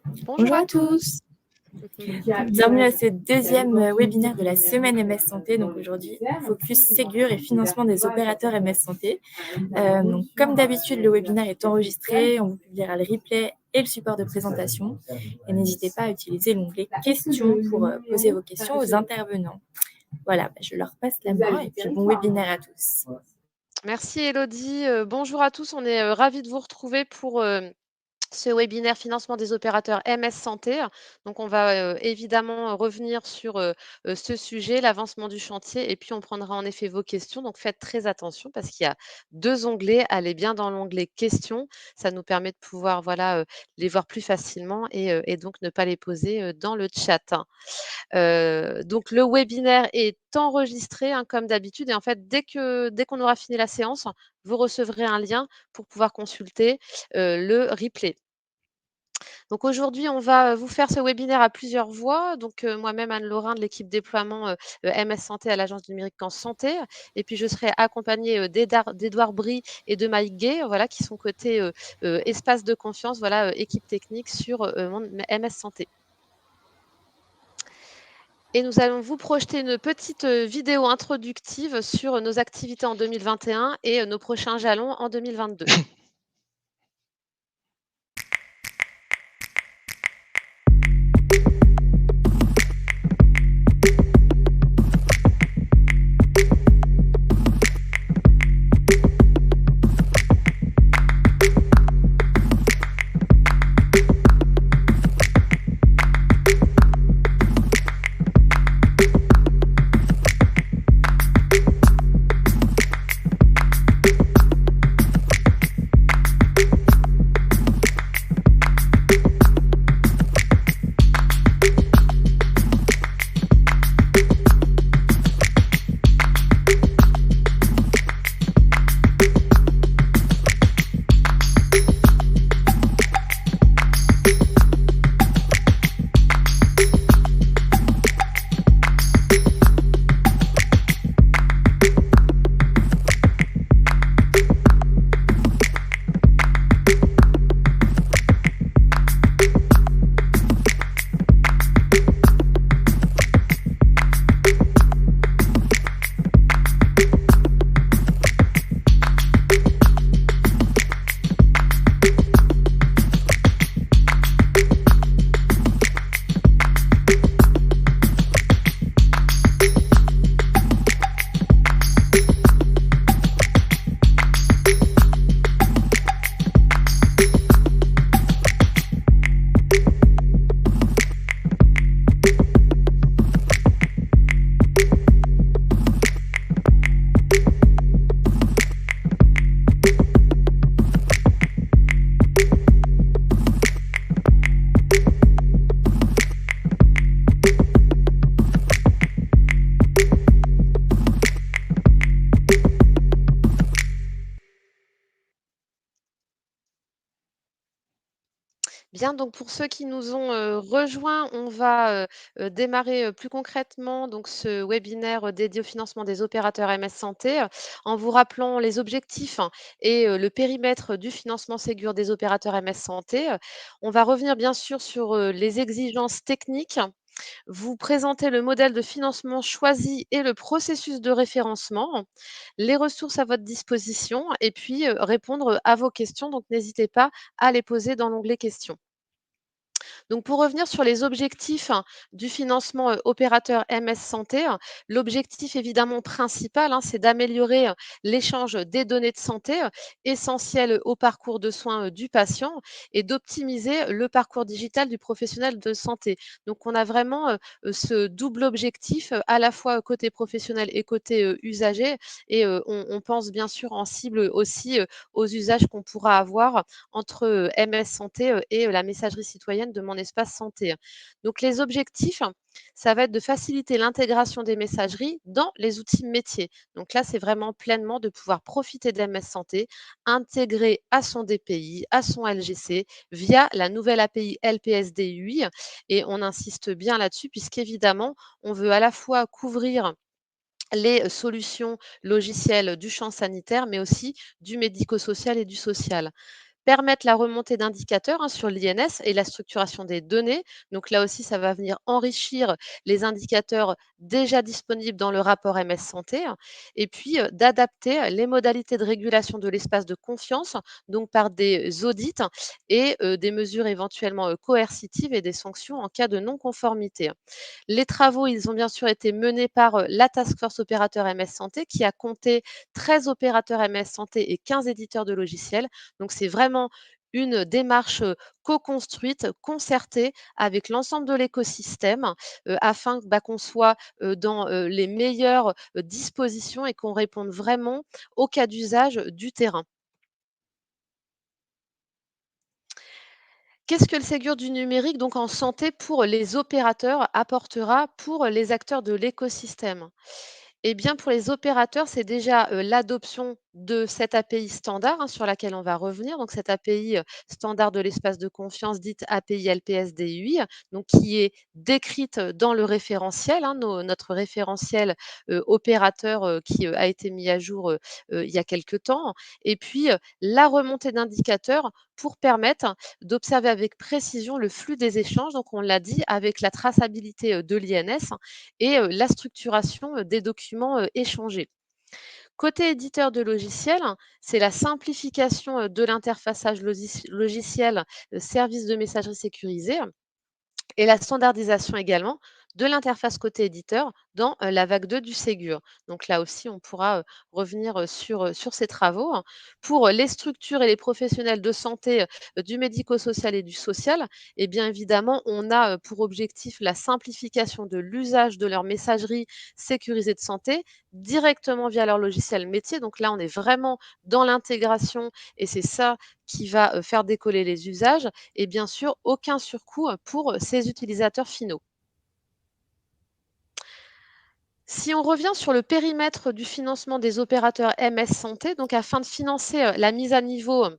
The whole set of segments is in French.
Bonjour Bonjour à à tous. tous. Bienvenue à ce deuxième webinaire de la semaine MS Santé. Donc aujourd'hui, focus Ségur et financement des opérateurs MS Santé. Donc comme d'habitude, le webinaire est enregistré. On vous publiera le replay et le support de présentation. Et n'hésitez pas à utiliser l'onglet questions pour poser vos questions aux intervenants. Voilà, je leur passe la main et puis bon webinaire à tous. Merci Elodie. Bonjour à tous. On est ravis de vous retrouver pour ce webinaire financement des opérateurs MS Santé. Donc, on va évidemment revenir sur ce sujet, l'avancement du chantier, et puis on prendra en effet vos questions. Donc, faites très attention parce qu'il y a deux onglets. Allez bien dans l'onglet questions. Ça nous permet de pouvoir les voir plus facilement et donc ne pas les poser dans le chat. Donc le webinaire est enregistré, hein, comme d'habitude et en fait, dès qu'on aura fini la séance, vous recevrez un lien pour pouvoir consulter, le replay. Donc aujourd'hui, on va vous faire ce webinaire à plusieurs voix. Donc moi-même, Anne Laurin de l'équipe déploiement MS Santé à l'Agence numérique en santé. Et puis je serai accompagnée d'Édouard Brie et de Mike Gay, voilà, qui sont côté espace de confiance, voilà, équipe technique sur Monde MS Santé. Et nous allons vous projeter une petite vidéo introductive sur nos activités en 2021 et nos prochains jalons en 2022. Bien, donc pour ceux qui nous ont rejoints, on va démarrer plus concrètement donc ce webinaire dédié au financement des opérateurs MS Santé en vous rappelant les objectifs, hein, et le périmètre du financement Ségur des opérateurs MS Santé. On va revenir bien sûr sur les exigences techniques, vous présenter le modèle de financement choisi et le processus de référencement, les ressources à votre disposition et puis répondre à vos questions. Donc n'hésitez pas à les poser dans l'onglet questions. Donc pour revenir sur les objectifs, hein, du financement opérateur MS Santé, l'objectif évidemment principal, hein, c'est d'améliorer l'échange des données de santé essentielles au parcours de soins du patient et d'optimiser le parcours digital du professionnel de santé. Donc on a vraiment ce double objectif à la fois côté professionnel et côté usager et on pense bien sûr en cible aussi aux usages qu'on pourra avoir entre MS Santé et la messagerie citoyenne de Mon Espace Santé. Donc les objectifs, ça va être de faciliter l'intégration des messageries dans les outils métiers. Donc là, c'est vraiment pleinement de pouvoir profiter de MS Santé, intégrer à son DPI, à son LGC, via la nouvelle API LPSD UI. Et on insiste bien là-dessus, puisqu'évidemment, on veut à la fois couvrir les solutions logicielles du champ sanitaire, mais aussi du médico-social et du social. permettre la remontée d'indicateurs sur l'INS et la structuration des données. Donc là aussi, ça va venir enrichir les indicateurs déjà disponibles dans le rapport MS Santé. Et puis d'adapter les modalités de régulation de l'espace de confiance, donc par des audits et des mesures éventuellement coercitives et des sanctions en cas de non-conformité. Les travaux, ils ont bien sûr été menés par la Task Force Opérateur MS Santé qui a compté 13 opérateurs MS Santé et 15 éditeurs de logiciels. Donc c'est vraiment une démarche co-construite, concertée avec l'ensemble de l'écosystème afin qu'on soit dans les meilleures dispositions et qu'on réponde vraiment au cas d'usage du terrain. Qu'est-ce que le Ségur du numérique, donc en santé, pour les opérateurs, apportera pour les acteurs de l'écosystème? Eh bien, pour les opérateurs, c'est déjà, l'adoption de cette API standard, sur laquelle on va revenir. Donc cette API, standard de l'espace de confiance, dite API LPS-DUI, donc qui est décrite dans le référentiel, notre référentiel, opérateur, qui, a été mis à jour, il y a quelque temps. Et puis, la remontée d'indicateurs pour permettre d'observer avec précision le flux des échanges, donc on l'a dit, avec la traçabilité, de l'INS et la structuration, des documents, échangés. Côté éditeur de logiciels, c'est la simplification, de l'interfaçage logiciel, service de messagerie sécurisée et la standardisation également de l'interface côté éditeur dans la vague 2 du Ségur. Donc là aussi, on pourra revenir sur ces travaux, hein. Pour les structures et les professionnels de santé du médico-social et du social, et bien évidemment, on a pour objectif la simplification de l'usage de leur messagerie sécurisée de santé directement via leur logiciel métier. Donc là, on est vraiment dans l'intégration et c'est ça qui va faire décoller les usages et bien sûr aucun surcoût pour ces utilisateurs finaux. Si on revient sur le périmètre du financement des opérateurs MS Santé, donc afin de financer la mise à niveau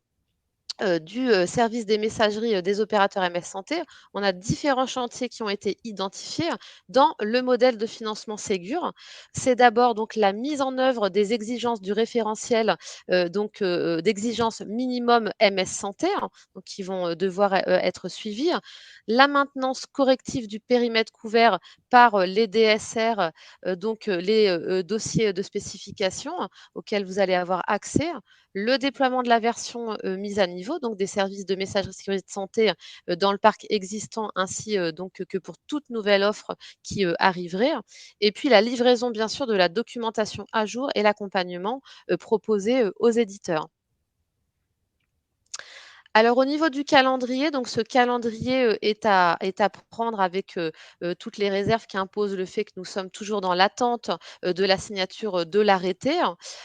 du service des messageries des opérateurs MS Santé, on a différents chantiers qui ont été identifiés dans le modèle de financement Ségur. C'est d'abord donc la mise en œuvre des exigences du référentiel, d'exigences minimum MS Santé, donc qui vont devoir être suivies. La maintenance corrective du périmètre couvert par les DSR, les dossiers de spécification auxquels vous allez avoir accès. Le déploiement de la version, mise à niveau, donc des services de messagerie sécurité de santé, dans le parc existant ainsi, que pour toute nouvelle offre qui, arriverait. Et puis la livraison bien sûr de la documentation à jour et l'accompagnement, proposé, aux éditeurs. Alors au niveau du calendrier, donc ce calendrier, est à prendre avec, toutes les réserves qu'impose le fait que nous sommes toujours dans l'attente, de la signature, de l'arrêté,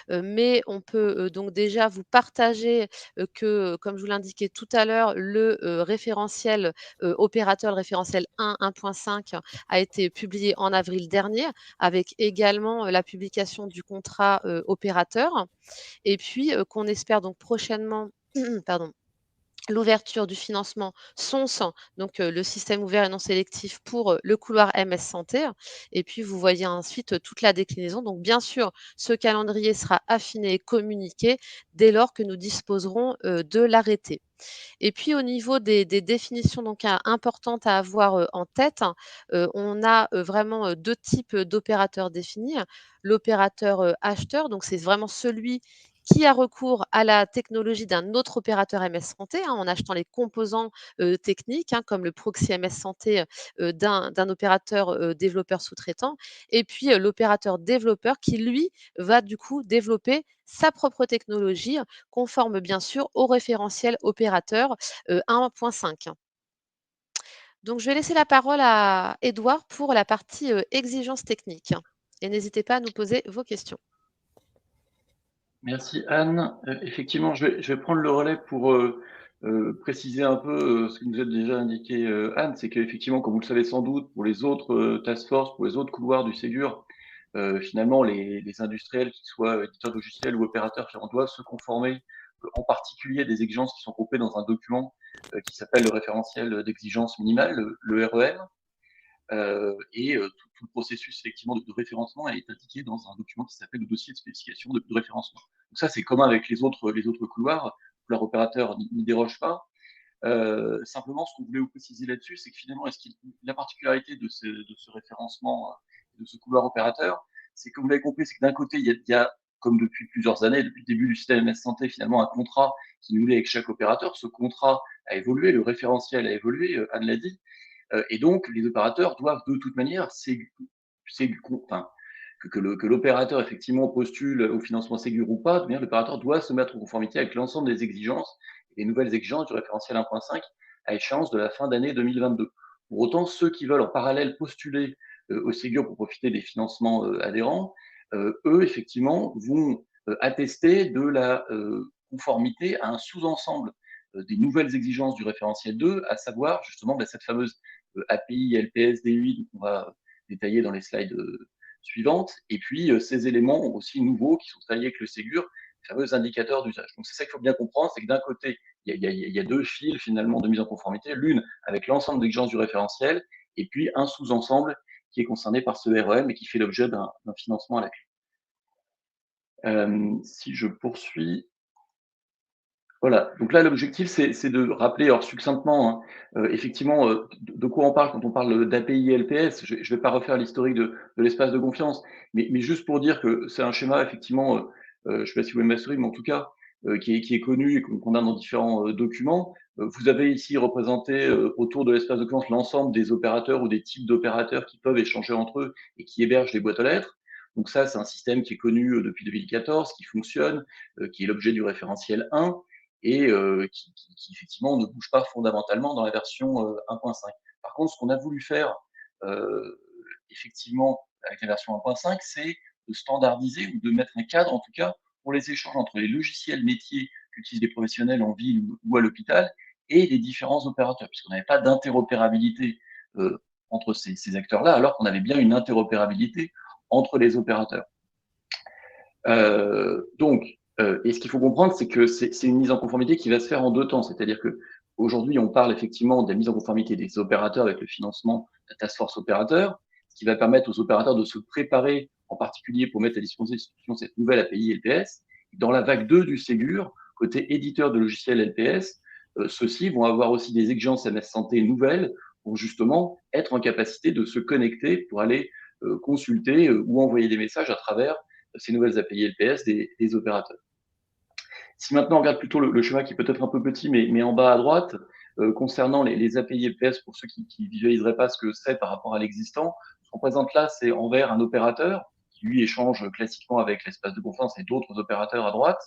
mais on peut, donc déjà vous partager, comme je vous l'indiquais tout à l'heure, le, référentiel, opérateur, le référentiel 1.5 a été publié en avril dernier, avec également, la publication du contrat, opérateur et puis, qu'on espère donc prochainement pardon, l'ouverture du financement SONS, donc le système ouvert et non sélectif pour, le couloir MS Santé et puis vous voyez ensuite toute la déclinaison. Donc bien sûr, ce calendrier sera affiné et communiqué dès lors que nous disposerons, de l'arrêté. Et puis au niveau des définitions donc importantes à avoir, en tête, on a, vraiment, 2 types, d'opérateurs définis. L'opérateur, acheteur, donc c'est vraiment celui qui a recours à la technologie d'un autre opérateur MS Santé, en achetant les composants, techniques, comme le proxy MS Santé, d'un opérateur, développeur sous-traitant. Et puis, l'opérateur développeur qui lui va du coup développer sa propre technologie conforme bien sûr au référentiel opérateur 1.5. Donc je vais laisser la parole à Édouard pour la partie exigences techniques. Et n'hésitez pas à nous poser vos questions. Merci Anne. Effectivement, je vais prendre le relais pour préciser un peu ce que nous a déjà indiqué Anne, c'est qu'effectivement, comme vous le savez sans doute, pour les autres task force, pour les autres couloirs du Ségur, finalement, les industriels, qu'ils soient éditeurs de logiciels ou opérateurs, finalement, doivent se conformer en particulier des exigences qui sont groupées dans un document qui s'appelle le référentiel d'exigence minimale, le REM. Tout le processus effectivement de référencement est indiqué dans un document qui s'appelle le dossier de spécification de référencement. Donc ça, c'est commun avec les autres couloirs. couloir opérateur n'y déroge pas. Simplement, ce qu'on voulait vous préciser là-dessus, c'est que finalement, la particularité de ce référencement, de ce couloir opérateur, c'est que vous l'avez compris, c'est que d'un côté, il y a, comme depuis plusieurs années, depuis le début du système MS Santé, finalement, un contrat qui nous lie avec chaque opérateur. Ce contrat a évolué, le référentiel a évolué, Anne l'a dit, et donc les opérateurs doivent de toute manière, enfin, que l'opérateur effectivement postule au financement Ségur ou pas, l'opérateur doit se mettre en conformité avec l'ensemble des exigences, les nouvelles exigences du référentiel 1.5 à échéance de la fin d'année 2022. Pour autant, ceux qui veulent en parallèle postuler au Ségur pour profiter des financements adhérents, eux, effectivement, vont attester de la conformité à un sous-ensemble des nouvelles exigences du référentiel 2, à savoir justement cette fameuse API LPS D8 qu'on va détailler dans les slides suivantes, et puis ces éléments aussi nouveaux qui sont travaillés avec le Ségur, les fameux indicateurs d'usage. Donc c'est ça qu'il faut bien comprendre, c'est que d'un côté, il y a deux fils finalement de mise en conformité, l'une avec l'ensemble des exigences du référentiel, et puis un sous-ensemble qui est concerné par ce REM et qui fait l'objet d'un financement à la clé. Si je poursuis, voilà, donc là l'objectif c'est de rappeler alors succinctement effectivement de quoi on parle quand on parle d'API LPS. Je vais pas refaire l'historique de l'espace de confiance, mais juste pour dire que c'est un schéma effectivement, je sais pas si vous voyez ma souris, mais en tout cas qui est connu et qu'on a dans différents documents. Vous avez ici représenté autour de l'espace de confiance l'ensemble des opérateurs ou des types d'opérateurs qui peuvent échanger entre eux et qui hébergent des boîtes aux lettres. Donc ça, c'est un système qui est connu depuis 2014, qui fonctionne, qui est l'objet du référentiel 1 et qui effectivement ne bouge pas fondamentalement dans la version 1.5. Par contre, ce qu'on a voulu faire effectivement avec la version 1.5, c'est de standardiser ou de mettre un cadre, en tout cas, pour les échanges entre les logiciels métiers qu'utilisent les professionnels en ville ou à l'hôpital et les différents opérateurs, puisqu'on n'avait pas d'interopérabilité entre ces acteurs-là, alors qu'on avait bien une interopérabilité entre les opérateurs. Donc, et ce qu'il faut comprendre, c'est que c'est une mise en conformité qui va se faire en deux temps. C'est-à-dire que aujourd'hui, on parle effectivement de la mise en conformité des opérateurs avec le financement de la task force opérateur, ce qui va permettre aux opérateurs de se préparer, en particulier pour mettre à disposition cette nouvelle API LPS. Dans la vague 2 du Ségur, côté éditeur de logiciels LPS, ceux-ci vont avoir aussi des exigences MS Santé nouvelles pour justement être en capacité de se connecter pour aller consulter ou envoyer des messages à travers ces nouvelles API LPS des opérateurs. Si maintenant on regarde plutôt le schéma qui est peut-être un peu petit, mais en bas à droite, concernant les API LPS, pour ceux qui ne visualiseraient pas ce que c'est par rapport à l'existant, ce qu'on présente là, c'est envers un opérateur qui, lui, échange classiquement avec l'espace de confiance et d'autres opérateurs à droite.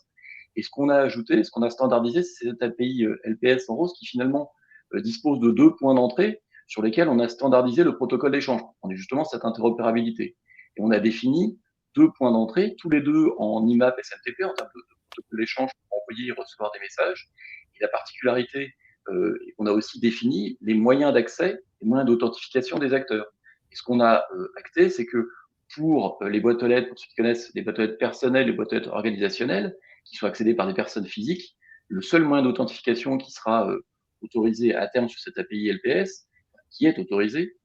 Et ce qu'on a ajouté, ce qu'on a standardisé, c'est cette API LPS en rose qui finalement dispose de deux points d'entrée sur lesquels on a standardisé le protocole d'échange. On est justement cette interopérabilité. Et on a défini deux points d'entrée, tous les deux en IMAP SMTP, en termes de protocole d'échange pour envoyer et recevoir des messages. Et la particularité, on a aussi défini les moyens d'accès, les moyens d'authentification des acteurs. Et ce qu'on a acté, c'est que pour les boîtes aux lettres, pour ceux qui connaissent les boîtes aux lettres personnelles, les boîtes aux lettres organisationnelles, qui sont accédées par des personnes physiques, le seul moyen d'authentification qui sera autorisé à terme sur cette API LPS, qui est autorisé,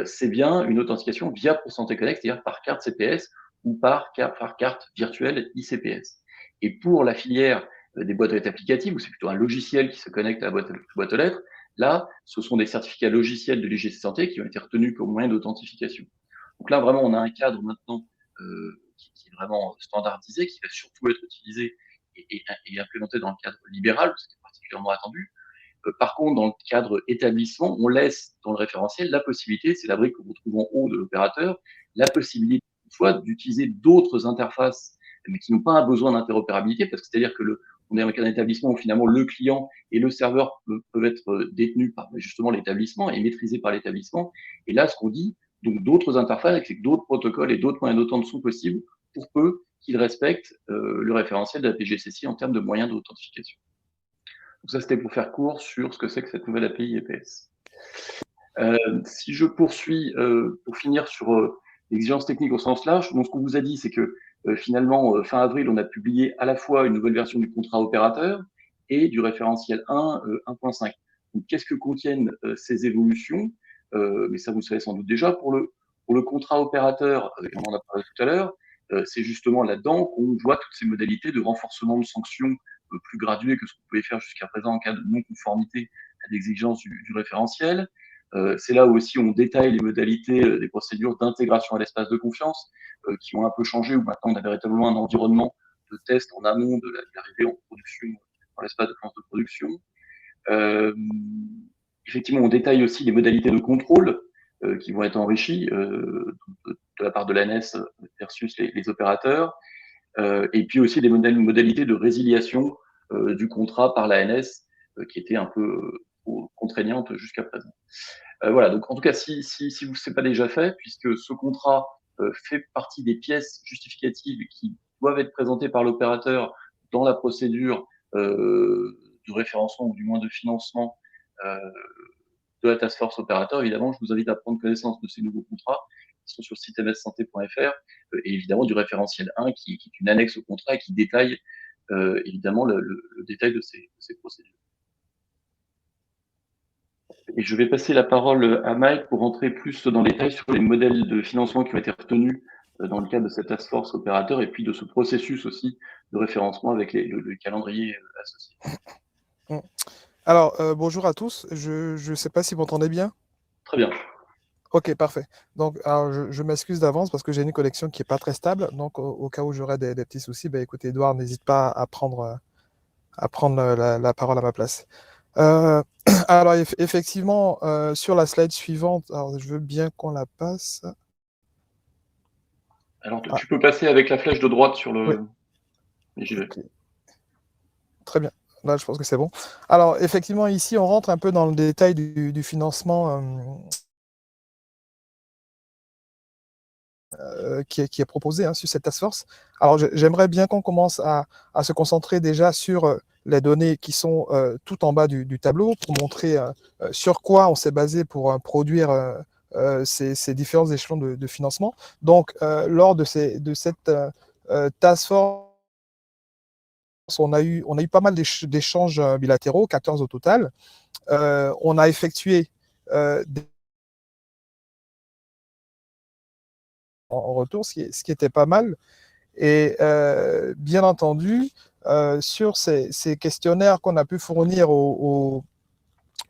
c'est bien une authentification via ProSanté Connect, c'est-à-dire par carte CPS ou par carte virtuelle ICPS. Et pour la filière des boîtes aux lettres applicatives, où c'est plutôt un logiciel qui se connecte à la boîte aux lettres, là, ce sont des certificats logiciels de l'IGC Santé qui ont été retenus comme moyen d'authentification. Donc là, vraiment, on a un cadre maintenant qui est vraiment standardisé, qui va surtout être utilisé et implémenté dans le cadre libéral, ce qui est particulièrement attendu. Par contre, dans le cadre établissement, on laisse dans le référentiel la possibilité, c'est la brique que vous trouvez en haut de l'opérateur, la possibilité soit d'utiliser d'autres interfaces, mais qui n'ont pas un besoin d'interopérabilité, parce que c'est-à-dire que on est avec un établissement où finalement le client et le serveur peuvent être détenus par justement l'établissement et maîtrisés par l'établissement. Et là, ce qu'on dit, donc d'autres interfaces, avec d'autres protocoles et d'autres moyens d'authentification sont possibles pour peu qu'ils respectent le référentiel de la PGCC en termes de moyens d'authentification. Donc ça, c'était pour faire court sur ce que c'est que cette nouvelle API EPS. Si je poursuis, pour finir sur l'exigence technique au sens large, donc ce qu'on vous a dit, c'est que finalement, fin avril, on a publié à la fois une nouvelle version du contrat opérateur et du référentiel 1, 1.5. Donc, qu'est-ce que contiennent ces évolutions? Mais ça, vous le savez sans doute déjà. Pour le contrat opérateur, et on en a parlé tout à l'heure, c'est justement là-dedans qu'on voit toutes ces modalités de renforcement de sanctions peu plus gradué que ce qu'on pouvait faire jusqu'à présent en cas de non-conformité à l'exigence du référentiel. C'est là où aussi on détaille les modalités des procédures d'intégration à l'espace de confiance qui ont un peu changé, où maintenant on a véritablement un environnement de test en amont de l'arrivée en production, dans l'espace de confiance de production. Effectivement, on détaille aussi les modalités de contrôle qui vont être enrichies de la part de l'ANS versus les opérateurs, et puis aussi des modalités de résiliation du contrat par l'ANS qui étaient un peu contraignantes jusqu'à présent. Voilà, donc en tout cas, si vous ne l'avez pas déjà fait, puisque ce contrat fait partie des pièces justificatives qui doivent être présentées par l'opérateur dans la procédure de référencement ou du moins de financement de la task force opérateur, évidemment, je vous invite à prendre connaissance de ces nouveaux contrats qui sont sur le site mssanté.fr et évidemment du référentiel 1 qui est une annexe au contrat et qui détaille évidemment le détail de ces procédures. Et je vais passer la parole à Mike pour rentrer plus dans les détails sur les modèles de financement qui ont été retenus dans le cadre de cette task force opérateur et puis de ce processus aussi de référencement avec le calendrier associé. Alors, bonjour à tous. Je ne sais pas si vous m'entendez bien. Très bien. Ok, parfait. Donc, alors, je m'excuse d'avance parce que j'ai une connexion qui n'est pas très stable. Donc, au cas où j'aurais des petits soucis, ben, écoutez, Edouard, n'hésite pas à prendre la parole à ma place. Alors, effectivement, sur la slide suivante, alors, je veux bien qu'on la passe. Alors, tu peux passer avec la flèche de droite sur le... Oui. Okay. Très bien. Là, je pense que c'est bon. Alors, effectivement, ici, on rentre un peu dans le détail du financement qui est proposé sur cette task force. Alors, j'aimerais bien qu'on commence à se concentrer déjà sur les données qui sont tout en bas du tableau pour montrer sur quoi on s'est basé pour produire ces différents échelons de financement. Donc, lors de cette task force, on a eu pas mal d'échanges bilatéraux, 14 au total. On a effectué en retour, ce qui était pas mal. Et bien entendu, sur ces questionnaires qu'on a pu fournir aux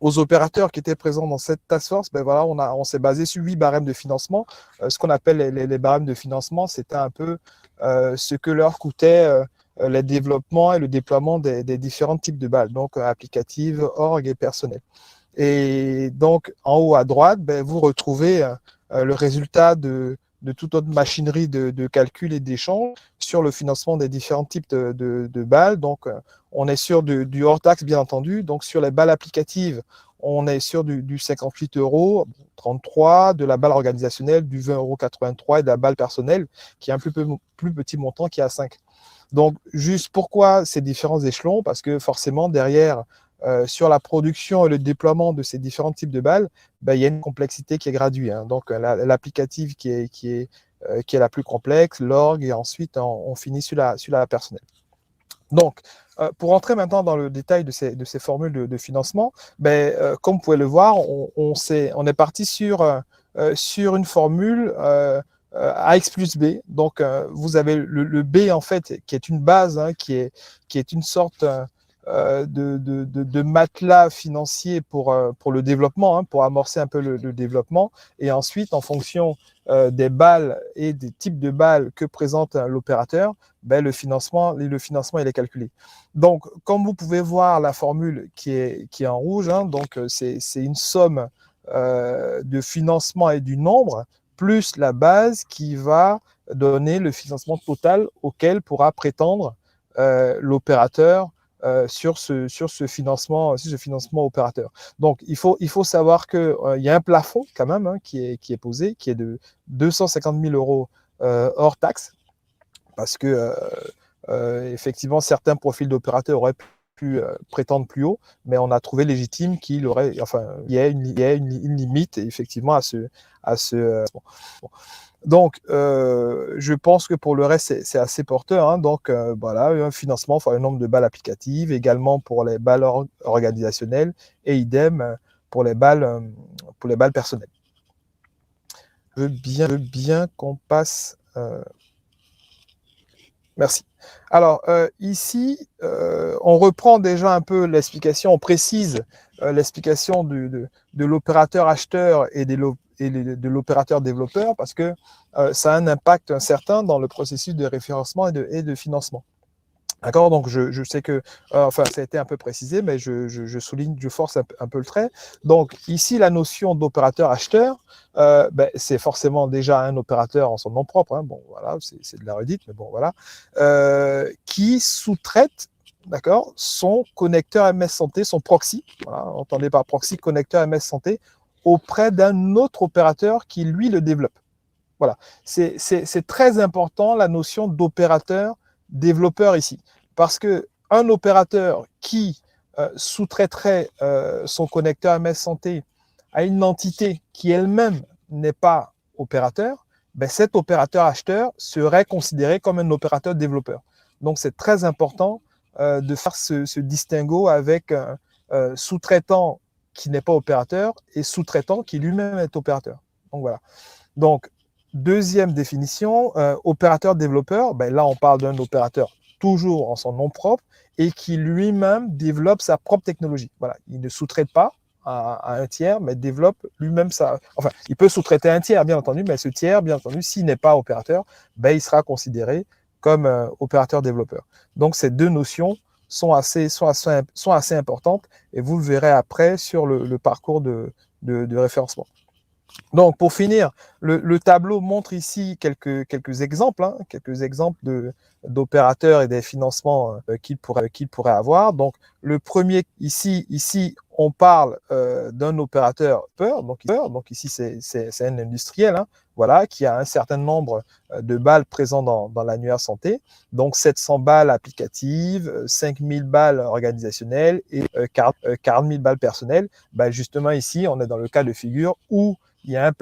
opérateurs qui étaient présents dans cette task force, ben voilà, on s'est basé sur 8 barèmes de financement. Ce qu'on appelle les barèmes de financement, c'était un peu ce que leur coûtait les développements et le déploiement des différents types de balles, donc applicatives, org et personnel. Et donc, en haut à droite, ben, vous retrouvez le résultat de toute autre machinerie de calcul et d'échange sur le financement des différents types de balles. Donc, on est sur du hors-taxe, bien entendu. Donc, sur les balles applicatives, on est sur du 58 €, 33, de la balle organisationnelle, du 20,83 € et de la balle personnelle, qui est un plus petit montant, qui est à 5. Donc, juste pourquoi ces différents échelons? Parce que forcément, derrière, sur la production et le déploiement de ces différents types de balles, ben, il y a une complexité qui est graduée. Donc, l'applicative qui est la plus complexe, l'org, et ensuite, on finit sur la personnelle. Donc, pour entrer maintenant dans le détail de ces formules de financement, ben, comme vous pouvez le voir, on est parti sur une formule AX plus B. Donc, vous avez le B, en fait, qui est une base, qui est une sorte de matelas financier pour le développement, pour amorcer un peu le développement. Et ensuite, en fonction des balles et des types de balles que présente l'opérateur, ben, le financement, il est calculé. Donc, comme vous pouvez voir la formule qui est en rouge, donc c'est une somme de financement et du nombre, plus la base qui va donner le financement total auquel pourra prétendre l'opérateur sur ce financement opérateur. Donc, il faut savoir qu'il y a un plafond quand même qui est posé, qui est de 250 000 € hors taxe, parce que effectivement, certains profils d'opérateurs auraient pu prétendre plus haut, mais on a trouvé légitime qu'il y ait une limite effectivement à ce bon. Donc, je pense que pour le reste, c'est assez porteur. Donc, voilà, un financement pour le nombre de balles applicatives, également pour les balles organisationnelles, et idem pour les balles personnelles. Je veux bien qu'on passe... Merci. Alors, ici, on reprend déjà un peu l'explication, on précise l'explication de l'opérateur acheteur et de l'opérateur développeur parce que ça a un impact incertain dans le processus de référencement et de financement. D'accord, donc je sais que, enfin, ça a été un peu précisé, mais je souligne, je force un peu le trait. Donc, ici, la notion d'opérateur acheteur, ben, c'est forcément déjà un opérateur en son nom propre, hein, bon, voilà, c'est de la redite, mais bon, voilà, qui sous-traite, d'accord, son connecteur MS Santé, son proxy, voilà, entendez par proxy, connecteur MS Santé, auprès d'un autre opérateur qui, lui, le développe. Voilà, c'est très important la notion d'opérateur développeur ici, parce que un opérateur qui sous-traiterait son connecteur MS Santé à une entité qui elle-même n'est pas opérateur, ben cet opérateur acheteur serait considéré comme un opérateur développeur. Donc c'est très important de faire ce distinguo avec sous-traitant qui n'est pas opérateur et sous-traitant qui lui-même est opérateur. Donc voilà. Donc, deuxième définition, opérateur-développeur, ben là on parle d'un opérateur toujours en son nom propre et qui lui-même développe sa propre technologie. Voilà, il ne sous-traite pas à un tiers, mais développe lui-même sa... Enfin, il peut sous-traiter un tiers, bien entendu, mais ce tiers, bien entendu, s'il n'est pas opérateur, ben, il sera considéré comme opérateur-développeur. Donc, ces deux notions sont assez importantes et vous le verrez après sur le parcours de référencement. Donc, pour finir, le tableau montre ici quelques exemples, hein, d'opérateurs et des financements qu'ils pourraient avoir. Donc, le premier, ici on parle d'un opérateur donc ici c'est un industriel, hein, voilà, qui a un certain nombre de balles présentes dans l'annuaire santé. Donc, 700 balles applicatives, 5000 balles organisationnelles et 40 000 balles personnelles. Ben, justement, ici, on est dans le cas de figure où il y a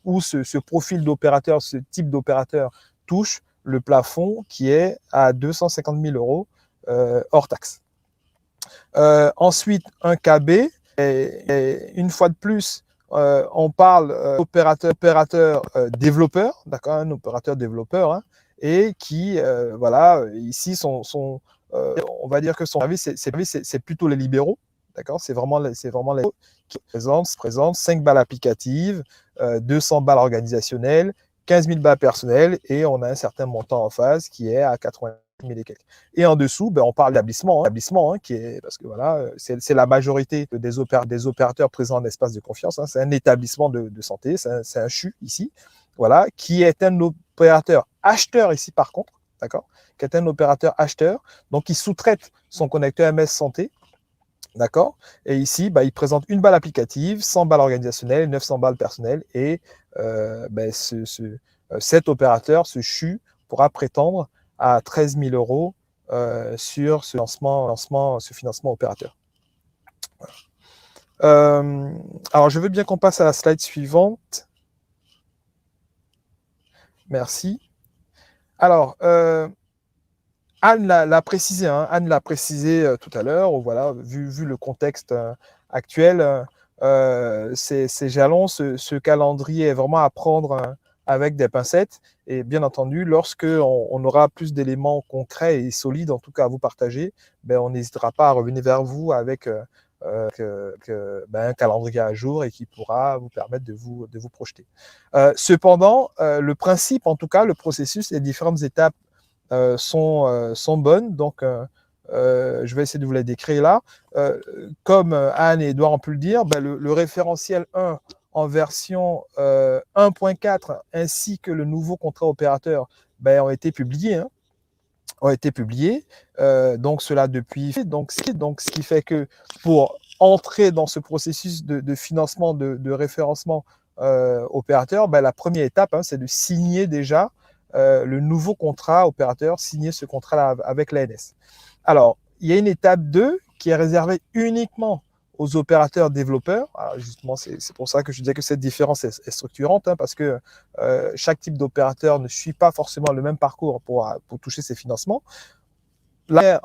où ce profil d'opérateur, ce type d'opérateur touche le plafond qui est à 250 000 euros hors taxe. Ensuite, un KB, et une fois de plus, on parle opérateur développeur, d'accord, un opérateur développeur, hein, et qui, voilà, ici, on va dire que son service, c'est plutôt les libéraux. D'accord, c'est vraiment les qui présentent 5 balles applicatives, 200 balles organisationnelles, 15 000 balles personnelles et on a un certain montant en phase qui est à 80 000 et quelques. Et en dessous, ben, on parle d'établissement, hein, qui est, parce que voilà, c'est la majorité des opérateurs présents en espace de confiance, hein, c'est un établissement de santé, c'est un CHU ici, voilà, qui est un opérateur acheteur ici par contre, d'accord, qui est un opérateur acheteur, donc qui sous-traite son connecteur MS Santé. D'accord. Et ici, bah, il présente une balle applicative, 100 balles organisationnelles, 900 balles personnelles. Et ben, cet opérateur, ce CHU, pourra prétendre à 13 000 euros sur ce financement opérateur. Voilà. Alors, je veux bien qu'on passe à la slide suivante. Merci. Alors, Anne l'a précisé, hein, Anne l'a précisé tout à l'heure, voilà, vu le contexte actuel, ces jalons, ce calendrier est vraiment à prendre avec des pincettes. Et bien entendu, lorsque on aura plus d'éléments concrets et solides, en tout cas à vous partager, ben, on n'hésitera pas à revenir vers vous avec un calendrier à jour et qui pourra vous permettre de vous projeter. Cependant, le principe, en tout cas, le processus, les différentes étapes sont bonnes. Donc, je vais essayer de vous les décrire là. Comme Anne et Edouard ont pu le dire, ben, le référentiel 1 en version 1.4 ainsi que le nouveau contrat opérateur ben, ont été publiés. Hein, donc cela depuis. Donc, ce qui fait que pour entrer dans ce processus de financement, de référencement opérateur, ben, la première étape, hein, c'est de signer déjà le nouveau contrat opérateur, signer ce contrat avec l'ANS. Alors, il y a une étape 2 qui est réservée uniquement aux opérateurs développeurs. Alors justement, c'est pour ça que je disais que cette différence est structurante, hein, parce que chaque type d'opérateur ne suit pas forcément le même parcours pour toucher ces financements. La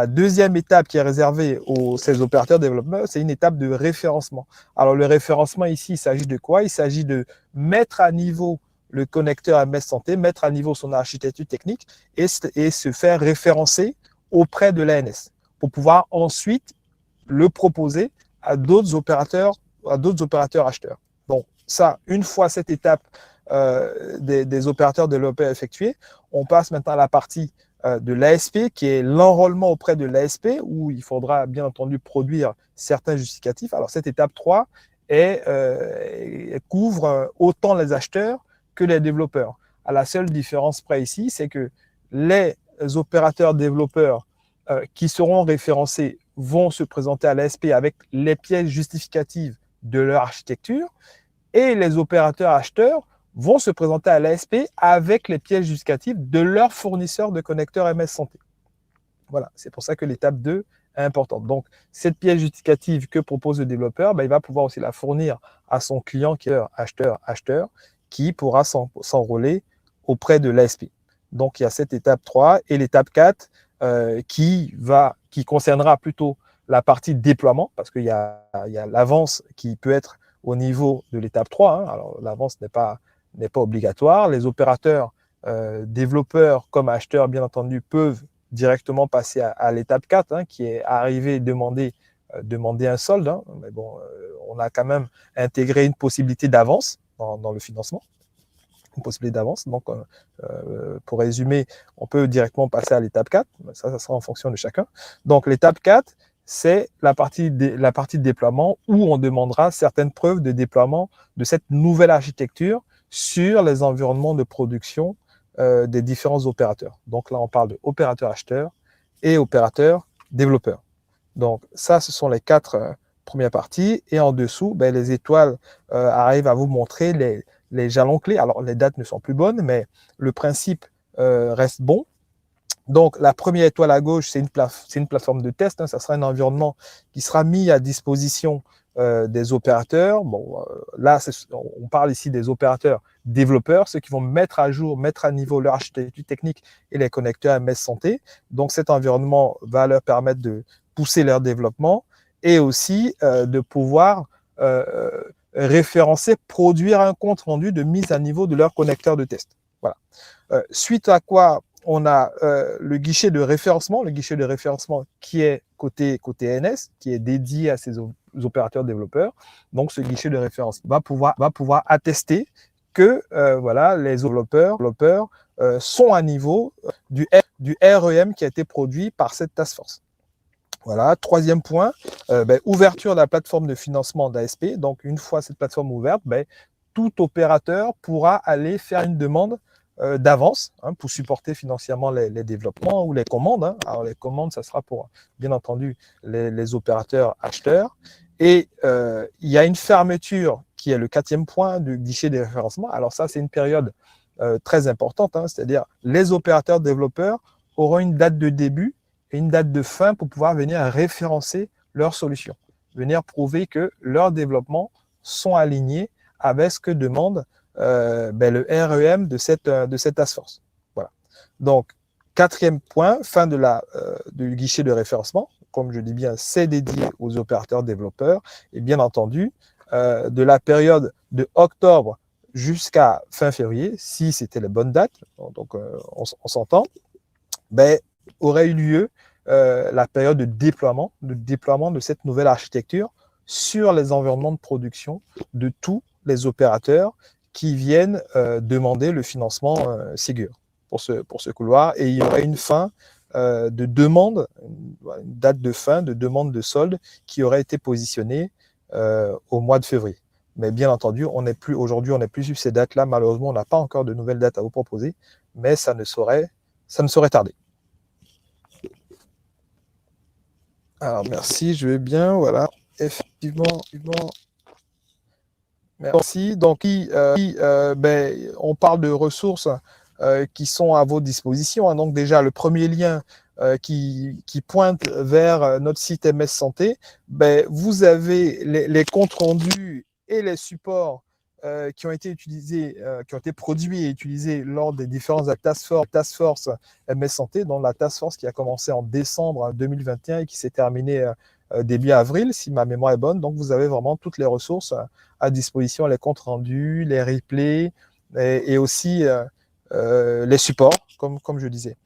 deuxième étape qui est réservée ces opérateurs développeurs, c'est une étape de référencement. Alors, le référencement ici, il s'agit de quoi? Il s'agit de mettre à niveau le connecteur MS Santé, mettre à niveau son architecture technique et se faire référencer auprès de l'ANS pour pouvoir ensuite le proposer à d'autres opérateurs acheteurs. Bon, ça, une fois cette étape des opérateurs développeurs effectuée, on passe maintenant à la partie de l'ASP, qui est l'enrôlement auprès de l'ASP, où il faudra bien entendu produire certains justificatifs. Alors cette étape 3 couvre autant les acheteurs que les développeurs. À la seule différence près ici, c'est que les opérateurs développeurs qui seront référencés vont se présenter à l'ASP avec les pièces justificatives de leur architecture et les opérateurs acheteurs vont se présenter à l'ASP avec les pièces justificatives de leur fournisseur de connecteurs MS Santé. Voilà, c'est pour ça que l'étape 2 est importante. Donc, cette pièce justificative que propose le développeur, il va pouvoir aussi la fournir à son client qui est acheteur, qui pourra s'enrôler auprès de l'ASP. Donc, il y a cette étape 3 et l'étape 4 qui concernera plutôt la partie déploiement, parce qu'il y a l'avance qui peut être au niveau de l'étape 3. Hein. Alors, l'avance n'est pas obligatoire. Les opérateurs, développeurs comme acheteurs, bien entendu, peuvent directement passer à l'étape 4, hein, qui est arriver et demander un solde. Hein. Mais bon, on a quand même intégré une possibilité d'avance dans le financement. Une possibilité d'avance. Donc, pour résumer, on peut directement passer à l'étape 4. Ça sera en fonction de chacun. Donc, l'étape 4, c'est la partie de déploiement où on demandera certaines preuves de déploiement de cette nouvelle architecture sur les environnements de production des différents opérateurs. Donc là, on parle de opérateurs acheteurs et opérateurs développeurs. Donc ça, ce sont les 4 premières parties. Et en dessous, les étoiles arrivent à vous montrer les jalons clés. Alors, les dates ne sont plus bonnes, mais le principe reste bon. Donc, la première étoile à gauche, c'est une plateforme de test. Hein. Ça sera un environnement qui sera mis à disposition des opérateurs. Bon, là, on parle ici des opérateurs développeurs, ceux qui vont mettre à jour, mettre à niveau leur architecture technique et les connecteurs MS Santé. Donc, cet environnement va leur permettre de pousser leur développement et aussi de pouvoir référencer, produire un compte rendu de mise à niveau de leur connecteur de test. Voilà. Suite à quoi on a le guichet de référencement qui est côté NS, qui est dédié à ces opérateurs développeurs. Donc, ce guichet de référencement va pouvoir attester que les développeurs sont à niveau du REM qui a été produit par cette task force. Voilà. Troisième point, ouverture de la plateforme de financement d'ASP. Donc, une fois cette plateforme ouverte, tout opérateur pourra aller faire une demande d'avance pour supporter financièrement les développements ou les commandes. Hein. Alors, les commandes, ça sera pour, bien entendu, les opérateurs acheteurs. Et il y a une fermeture qui est le 4e point du guichet de référencement. Alors, ça, c'est une période très importante, hein, c'est-à-dire les opérateurs développeurs auront une date de début et une date de fin pour pouvoir venir référencer leurs solutions, venir prouver que leurs développements sont alignés avec ce que demande le REM de cette task force. Voilà. Donc, 4e point, fin du guichet de référencement. Comme je dis bien, c'est dédié aux opérateurs développeurs. Et bien entendu, de la période de octobre jusqu'à fin février, si c'était la bonne date, donc on s'entend, aurait eu lieu la période de déploiement de cette nouvelle architecture sur les environnements de production de tous les opérateurs qui viennent demander le financement Ségur pour ce couloir. Et il y aurait une fin de demande, une date de fin de demande de solde qui aurait été positionnée au mois de février. Mais bien entendu, aujourd'hui, on n'est plus sur ces dates-là. Malheureusement, on n'a pas encore de nouvelles dates à vous proposer, mais ça ne saurait tarder. Alors, merci, je vais bien, voilà. Effectivement. Merci. Donc, on parle de ressources qui sont à vos dispositions. Hein. Donc, déjà, le premier lien qui pointe vers notre site MS Santé, vous avez les comptes rendus et les supports qui ont été utilisés, qui ont été produits et utilisés lors des différentes task force MS Santé, dont la task force qui a commencé en décembre 2021 et qui s'est terminée début avril, si ma mémoire est bonne. Donc, vous avez vraiment toutes les ressources à disposition, les comptes rendus, les replays, et aussi les supports, comme je disais.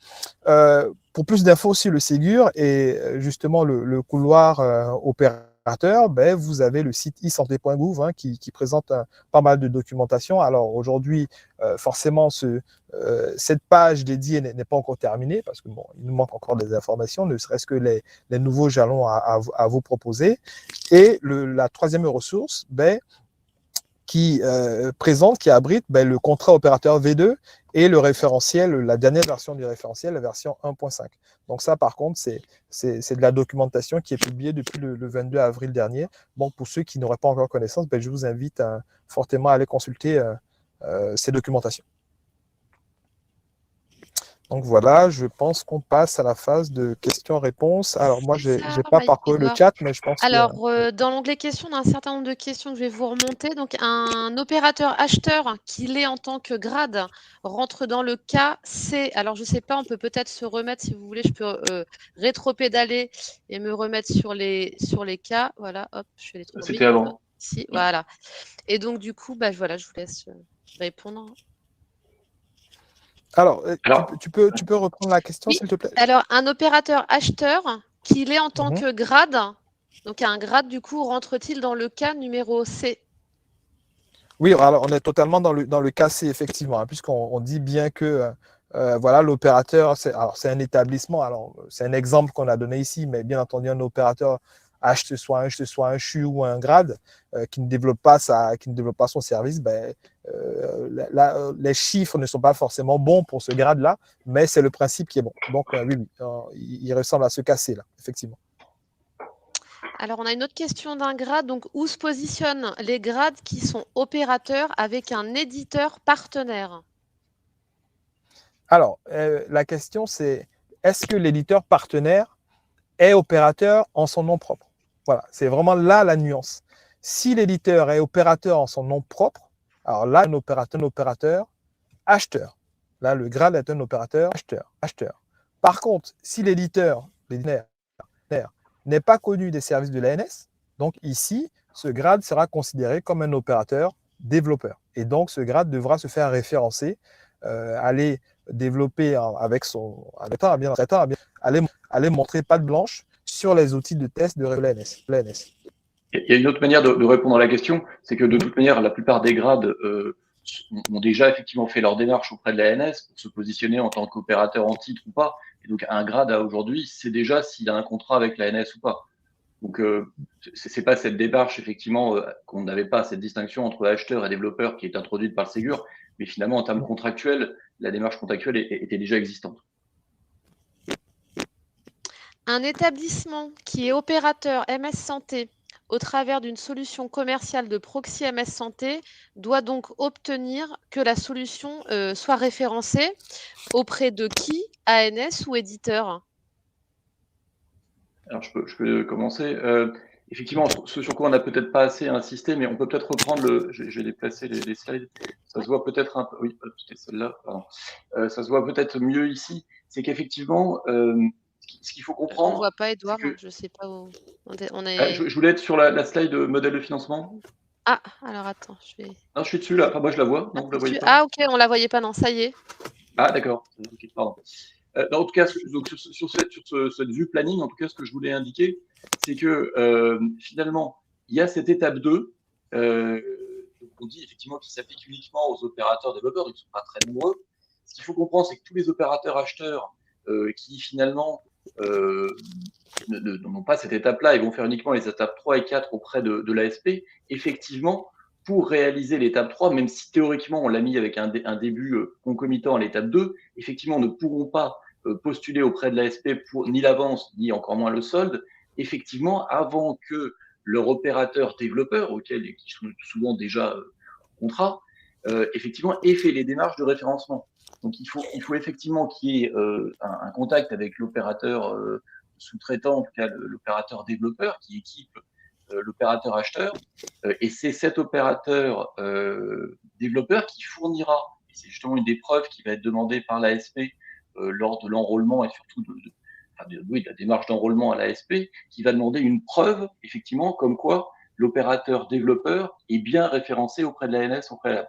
Pour plus d'infos sur le Ségur et justement le couloir opérateur, ben, vous avez le site e-santé.gouv qui présente pas mal de documentation. Alors aujourd'hui, forcément, cette page dédiée n'est pas encore terminée parce que bon, il nous manque encore des informations, ne serait-ce que les nouveaux jalons à vous proposer. Et la troisième ressource, ben, qui abrite le contrat opérateur V2 et le référentiel, la dernière version du référentiel, la version 1.5. Donc ça, par contre, c'est de la documentation qui est publiée depuis le 22 avril dernier. Bon, pour ceux qui n'auraient pas encore connaissance, je vous invite fortement à aller consulter ces documentations. Donc voilà, je pense qu'on passe à la phase de questions-réponses. Alors moi, je n'ai pas parcouru le chat, mais je pense que... Alors, dans l'onglet questions, on a un certain nombre de questions que je vais vous remonter. Donc, un opérateur acheteur qui l'est en tant que grade rentre dans le cas C. Alors, je ne sais pas, on peut peut-être se remettre, si vous voulez, je peux rétro-pédaler et me remettre sur les cas. Voilà, hop, je fais les trous. C'était avant. Ici, voilà. Et donc, du coup, voilà, je vous laisse répondre. Alors, tu peux reprendre la question, s'il te plaît? Alors, un opérateur acheteur qui l'est en tant que grade, donc un grade, du coup, rentre-t-il dans le cas numéro C? Oui, alors on est totalement dans le cas C, effectivement, puisqu'on dit bien que voilà, l'opérateur, c'est un établissement, alors c'est un exemple qu'on a donné ici, mais bien entendu, un opérateur soit un CHU ou un grade qui ne développe pas son service, les chiffres ne sont pas forcément bons pour ce grade-là, mais c'est le principe qui est bon. Donc oui, il ressemble à ce cas C là, effectivement. Alors, on a une autre question d'un grade. Donc, où se positionnent les grades qui sont opérateurs avec un éditeur partenaire? Alors, la question, c'est est-ce que l'éditeur partenaire est opérateur en son nom propre? Voilà, c'est vraiment là la nuance. Si l'éditeur est opérateur en son nom propre, alors là, un opérateur acheteur. Là, le grade est un opérateur acheteur. Par contre, si l'éditeur n'est pas connu des services de l'ANS, donc ici, ce grade sera considéré comme un opérateur développeur. Et donc, ce grade devra se faire référencer, aller développer avec son aller montrer patte blanche sur les outils de test de l'ANS. Il y a une autre manière de répondre à la question, c'est que de toute manière, la plupart des grades ont déjà effectivement fait leur démarche auprès de l'ANS pour se positionner en tant qu'opérateur en titre ou pas. Et donc, un grade aujourd'hui, c'est déjà s'il a un contrat avec l'ANS ou pas. Donc, c'est pas cette démarche, effectivement, qu'on n'avait pas cette distinction entre acheteur et développeur qui est introduite par le Ségur, mais finalement, en termes contractuels, la démarche contractuelle était déjà existante. Un établissement qui est opérateur MS Santé au travers d'une solution commerciale de proxy MS Santé doit donc obtenir que la solution soit référencée auprès de qui? ANS ou éditeur? Alors, je peux commencer. Effectivement, ce sur quoi on n'a peut-être pas assez insisté, mais on peut peut-être reprendre je vais déplacer les slides. Ça se voit peut-être un peu. Oui, c'était celle-là, pardon. Ça se voit peut-être mieux ici. C'est qu'effectivement, ce qu'il faut comprendre. On ne voit pas, Edouard, je ne sais pas où. Je voulais être sur la slide de modèle de financement. Ah, alors attends, je vais. Non, je suis dessus là. Enfin, moi, je la vois. Non, vous la voyez pas? Ah, ok, on la voyait pas, non, ça y est. Ah, d'accord. Okay, pardon. En tout cas, donc, sur cette vue planning, en tout cas, ce que je voulais indiquer, c'est que finalement, il y a cette étape 2, on dit effectivement qu'il s'applique uniquement aux opérateurs développeurs, donc ils ne sont pas très nombreux. Ce qu'il faut comprendre, c'est que tous les opérateurs acheteurs qui finalement n'ont pas cette étape-là et vont faire uniquement les étapes 3 et 4 auprès de l'ASP, effectivement, pour réaliser l'étape 3, même si théoriquement on l'a mis avec un début concomitant à l'étape 2, effectivement ne pourront pas postuler auprès de l'ASP pour ni l'avance, ni encore moins le solde, effectivement, avant que leur opérateur développeur, qui sont souvent déjà en contrat, effectivement, ait fait les démarches de référencement. Donc il faut effectivement qu'il y ait un contact avec l'opérateur sous-traitant, en tout cas l'opérateur développeur qui équipe l'opérateur acheteur, et c'est cet opérateur développeur qui fournira, et c'est justement une des preuves qui va être demandée par l'ASP lors de l'enrôlement et surtout de la démarche d'enrôlement à l'ASP, qui va demander une preuve, effectivement, comme quoi l'opérateur développeur est bien référencé auprès de l'ANS au préalable.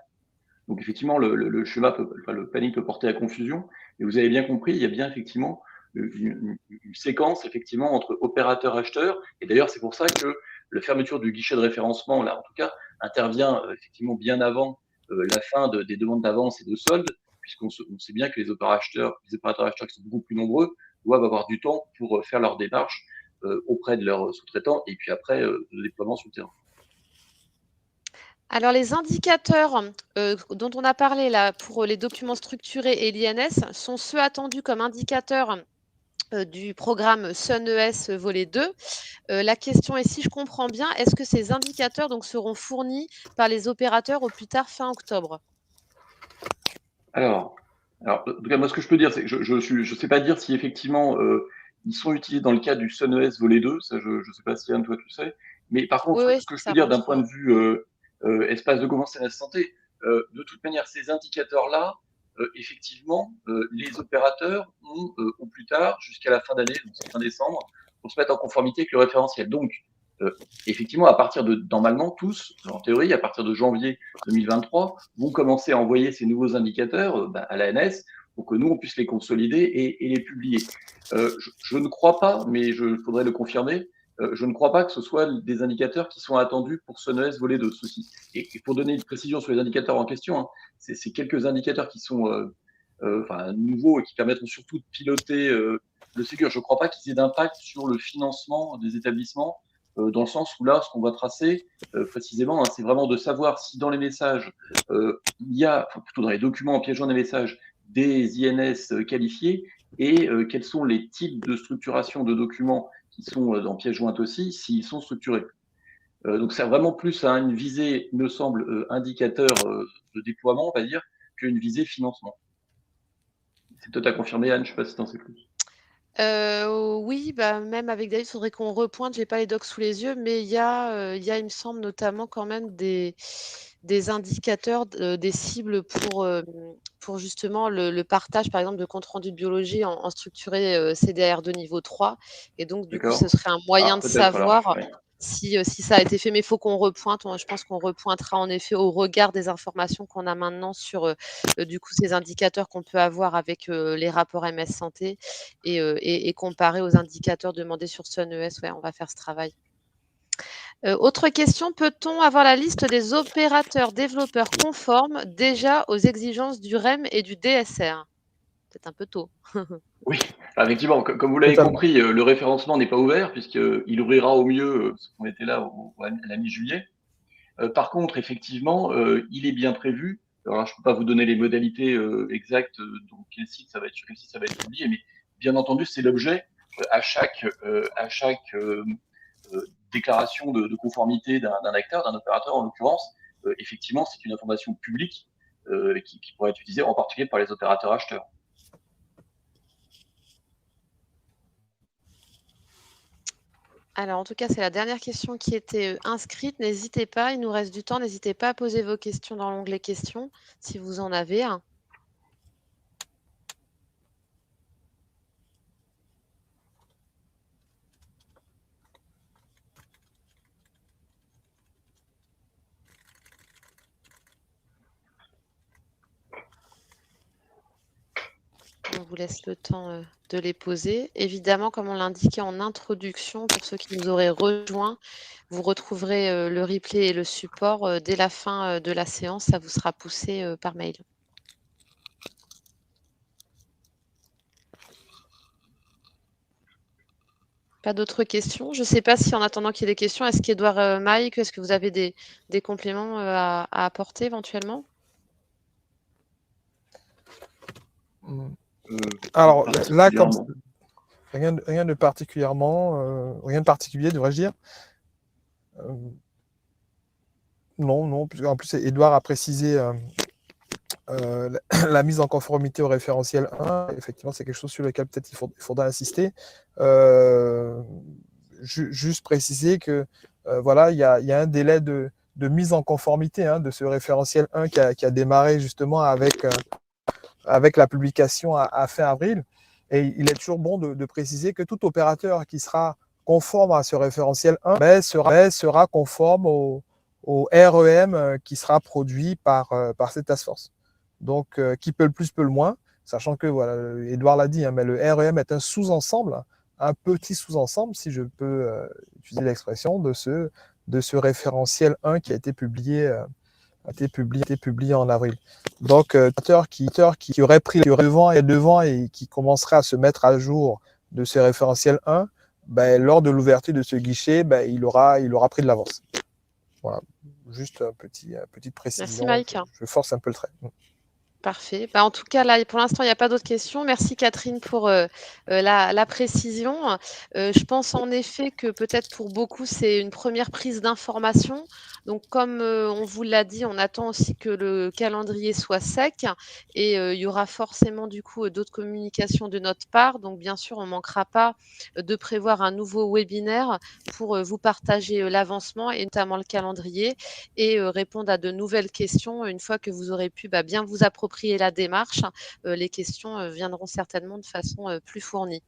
Donc effectivement, le schéma le planning peut porter à confusion. Et vous avez bien compris, il y a bien effectivement une séquence effectivement entre opérateur-acheteur. Et d'ailleurs, c'est pour ça que la fermeture du guichet de référencement, là en tout cas, intervient effectivement bien avant la fin des demandes d'avance et de solde, puisqu'on sait bien que les opérateurs acheteurs qui sont beaucoup plus nombreux doivent avoir du temps pour faire leurs démarches auprès de leurs sous-traitants et puis après le déploiement sur le terrain. Alors les indicateurs dont on a parlé là pour les documents structurés et l'INS sont ceux attendus comme indicateurs du programme SunES volet 2. La question est, si je comprends bien, est-ce que ces indicateurs donc, seront fournis par les opérateurs au plus tard fin octobre? Alors, en tout cas, moi, ce que je peux dire, c'est que je sais pas dire si effectivement ils sont utilisés dans le cadre du SunES volet 2. Ça, je sais pas si Anne, toi, tu sais. Mais par contre, Oui, ce que je peux ça dire d'un rentre. point de vue espace de gouvernance et de la santé, de toute manière, ces indicateurs-là, effectivement, les opérateurs ont au plus tard jusqu'à la fin d'année, donc c'est fin décembre, pour se mettre en conformité avec le référentiel. Donc, effectivement, à partir de, normalement, tous, en théorie, à partir de janvier 2023, vont commencer à envoyer ces nouveaux indicateurs à l'ANS pour que nous, on puisse les consolider et les publier. Je ne crois pas, mais il faudrait le confirmer, je ne crois pas que ce soit des indicateurs qui sont attendus pour SunES volet 2, ceci. Et pour donner une précision sur les indicateurs en question, hein, c'est quelques indicateurs qui sont nouveaux et qui permettront surtout de piloter le Ségur. Je ne crois pas qu'ils aient d'impact sur le financement des établissements, dans le sens où là, ce qu'on va tracer précisément, hein, c'est vraiment de savoir si dans les messages, il y a, enfin, plutôt dans les documents piégeant des messages, des INS qualifiés et quels sont les types de structuration de documents qui sont dans pièce jointe aussi, s'ils sont structurés. Donc c'est vraiment plus à une visée, il me semble, indicateur de déploiement, on va dire, qu'une visée financement. C'est peut-être à confirmer, Anne, je ne sais pas si tu en sais plus. Oui, bah, même avec David, il faudrait qu'on repointe. J'ai pas les docs sous les yeux, mais il y a, il me semble, notamment quand même des indicateurs, des cibles pour justement le partage, par exemple, de compte rendu de biologie en structuré, CDR de niveau 3 et donc du coup, ce serait un moyen de peut-être alors, savoir ouais. si ça a été fait, mais il faut qu'on repointe. Je pense qu'on repointera en effet au regard des informations qu'on a maintenant sur, du coup, ces indicateurs qu'on peut avoir avec, les rapports MS Santé et comparer aux indicateurs demandés sur SunES. Ouais, on va faire ce travail. Autre question, peut-on avoir la liste des opérateurs développeurs conformes déjà aux exigences du REM et du DSR? Peut-être un peu tôt. Oui, effectivement, comme vous l'avez Totalement. compris, le référencement n'est pas ouvert puisqu'il ouvrira au mieux, parce qu'on était là à la mi-juillet. Par contre, effectivement, il est bien prévu. Alors là, je ne peux pas vous donner les modalités exactes, donc quel site ça va être, sur quel site ça va être publié, mais bien entendu, c'est l'objet à chaque déclaration de conformité d'un acteur, d'un opérateur en l'occurrence. Effectivement, c'est une information publique qui pourrait être utilisée en particulier par les opérateurs acheteurs. Alors, en tout cas, c'est la dernière question qui était inscrite. N'hésitez pas, il nous reste du temps. N'hésitez pas à poser vos questions dans l'onglet questions, si vous en avez un. On vous laisse le temps de les poser. Évidemment, comme on l'indiquait en introduction, pour ceux qui nous auraient rejoints, vous retrouverez le replay et le support dès la fin de la séance. Ça vous sera poussé par mail. Pas d'autres questions? Je ne sais pas si en attendant qu'il y ait des questions, est-ce qu'Edouard, Mike, est-ce que vous avez des compléments à apporter éventuellement? Alors là, comme rien de particulièrement, rien de particulier, devrais-je dire. Non, en plus, Edouard a précisé la mise en conformité au référentiel 1. Effectivement, c'est quelque chose sur lequel peut-être il faudra insister. Juste préciser que voilà, il y a un délai de mise en conformité de ce référentiel 1 qui a démarré justement avec la publication à fin avril. Et il est toujours bon de préciser que tout opérateur qui sera conforme à ce référentiel 1 sera conforme au REM qui sera produit par cette task force. Donc, qui peut le plus, peut le moins, sachant que, voilà, Edouard l'a dit, hein, mais le REM est un sous-ensemble, un petit sous-ensemble, si je peux utiliser l'expression, de ce référentiel 1 qui a été publié en avril. Donc, qui aurait pris devant et qui commencerait à se mettre à jour de ce référentiel 1, ben, lors de l'ouverture de ce guichet, ben, il aura pris de l'avance. Voilà, juste petite précision. Merci Mike. Je force un peu le trait. Parfait. Bah, en tout cas, là, pour l'instant, il n'y a pas d'autres questions. Merci Catherine pour la précision. Je pense en effet que peut-être pour beaucoup, c'est une première prise d'information. Donc, comme on vous l'a dit, on attend aussi que le calendrier soit sec et il y aura forcément du coup d'autres communications de notre part. Donc, bien sûr, on ne manquera pas de prévoir un nouveau webinaire pour vous partager l'avancement et notamment le calendrier et répondre à de nouvelles questions une fois que vous aurez pu bien vous approprier la démarche. Les questions viendront certainement de façon plus fournie.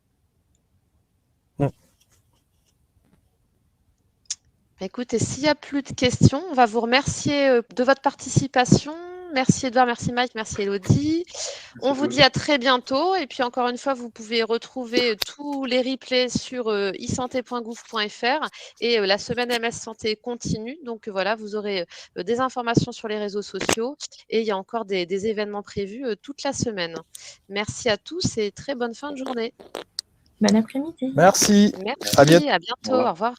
Écoutez, s'il n'y a plus de questions, on va vous remercier de votre participation. Merci Edouard, merci Mike, merci Elodie. On vous dit à très bientôt. Et puis encore une fois, vous pouvez retrouver tous les replays sur isanté.gouv.fr et la semaine MS Santé continue. Donc voilà, vous aurez des informations sur les réseaux sociaux et il y a encore des événements prévus toute la semaine. Merci à tous et très bonne fin de journée. Bon après-midi. Merci. Merci, À bientôt. à bientôt. Au revoir.